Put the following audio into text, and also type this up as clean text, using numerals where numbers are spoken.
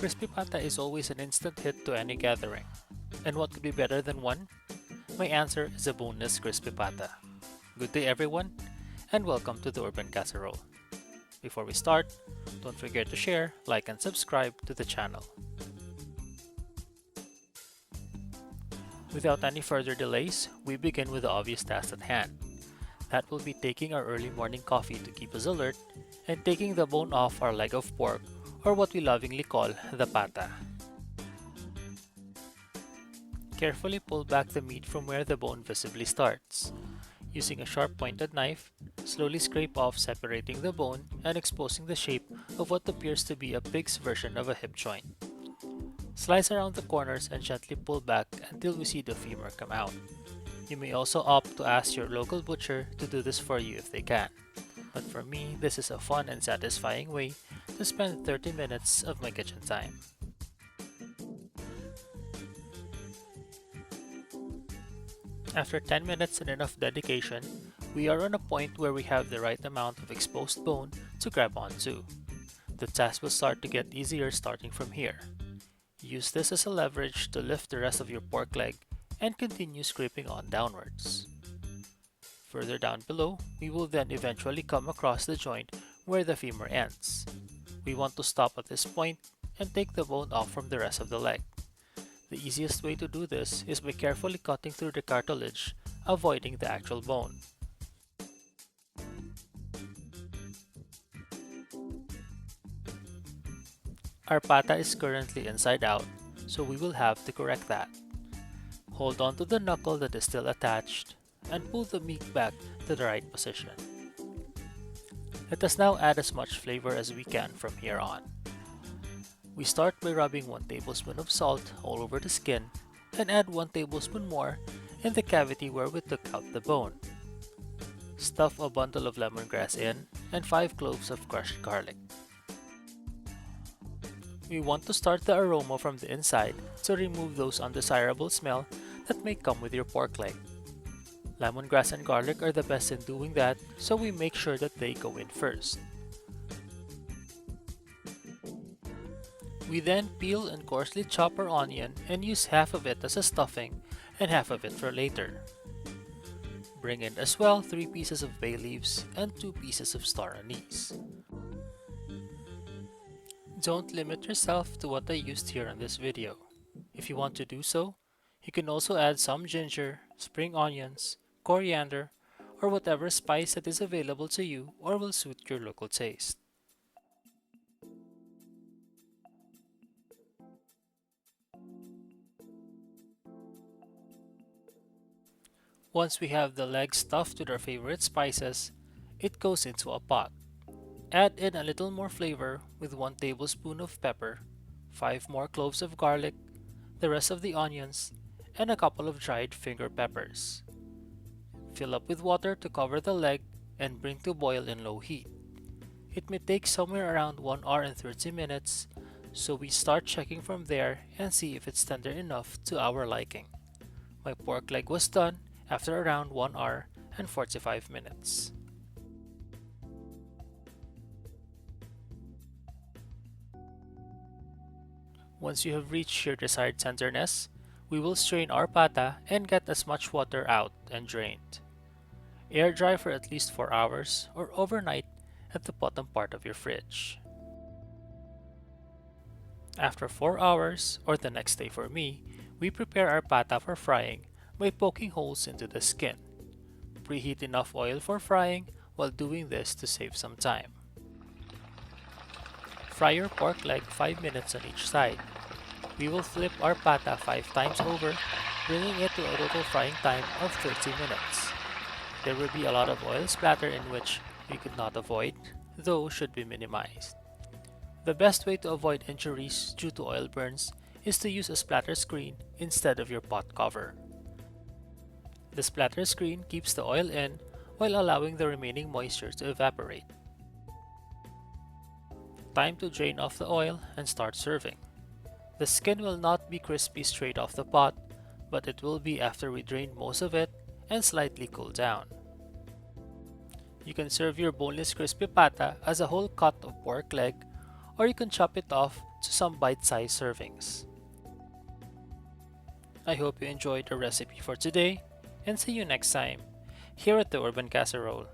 Crispy pata is always an instant hit to any gathering. And what could be better than one? My answer is a boneless crispy pata. Good day everyone, and welcome to the Urban Casserole. Before we start, don't forget to share, like, and subscribe to the channel. Without any further delays, we begin with the obvious task at hand. That will be taking our early morning coffee to keep us alert and taking the bone off our leg of pork, or what we lovingly call the pata. Carefully pull back the meat from where the bone visibly starts. Using a sharp pointed knife, slowly scrape off, separating the bone and exposing the shape of what appears to be a pig's version of a hip joint. Slice around the corners and gently pull back until we see the femur come out. You may also opt to ask your local butcher to do this for you if they can. But for me, this is a fun and satisfying way to spend 30 minutes of my kitchen time. After 10 minutes and enough dedication, we are on a point where we have the right amount of exposed bone to grab onto. The task will start to get easier starting from here. Use this as a leverage to lift the rest of your pork leg and continue scraping on downwards. Further down below, we will then eventually come across the joint where the femur ends. We want to stop at this point and take the bone off from the rest of the leg. The easiest way to do this is by carefully cutting through the cartilage, avoiding the actual bone. Our pata is currently inside out, so we will have to correct that. Hold on to the knuckle that is still attached and pull the meat back to the right position. Let us now add as much flavor as we can from here on. We start by rubbing 1 tablespoon of salt all over the skin and add 1 tablespoon more in the cavity where we took out the bone. Stuff a bundle of lemongrass in and 5 cloves of crushed garlic. We want to start the aroma from the inside to remove those undesirable smell that may come with your pork leg. Lemongrass and garlic are the best in doing that, so we make sure that they go in first. We then peel and coarsely chop our onion and use half of it as a stuffing and half of it for later. Bring in as well 3 pieces of bay leaves and 2 pieces of star anise. Don't limit yourself to what I used here in this video. If you want to do so, you can also add some ginger, spring onions, coriander, or whatever spice that is available to you or will suit your local taste. Once we have the leg stuffed with our favorite spices, it goes into a pot. Add in a little more flavor with 1 tablespoon of pepper, 5 more cloves of garlic, the rest of the onions, and a couple of dried finger peppers. Fill up with water to cover the leg and bring to boil in low heat. It may take somewhere around 1 hour and 30 minutes, so we start checking from there and see if it's tender enough to our liking. My pork leg was done after around 1 hour and 45 minutes. Once you have reached your desired tenderness, we will strain our pata and get as much water out and drained. Air dry for at least 4 hours or overnight at the bottom part of your fridge. After 4 hours, or the next day for me, we prepare our pata for frying by poking holes into the skin. Preheat enough oil for frying while doing this to save some time. Fry your pork leg 5 minutes on each side. We will flip our pata 5 times over, bringing it to a total frying time of 30 minutes. There will be a lot of oil splatter in which we could not avoid, though should be minimized. The best way to avoid injuries due to oil burns is to use a splatter screen instead of your pot cover. The splatter screen keeps the oil in while allowing the remaining moisture to evaporate. Time to drain off the oil and start serving. The skin will not be crispy straight off the pot, but it will be after we drain most of it and slightly cool down. You can serve your boneless crispy pata as a whole cut of pork leg, or you can chop it off to some bite-sized servings. I hope you enjoyed the recipe for today, and see you next time here at the Urban Casserole.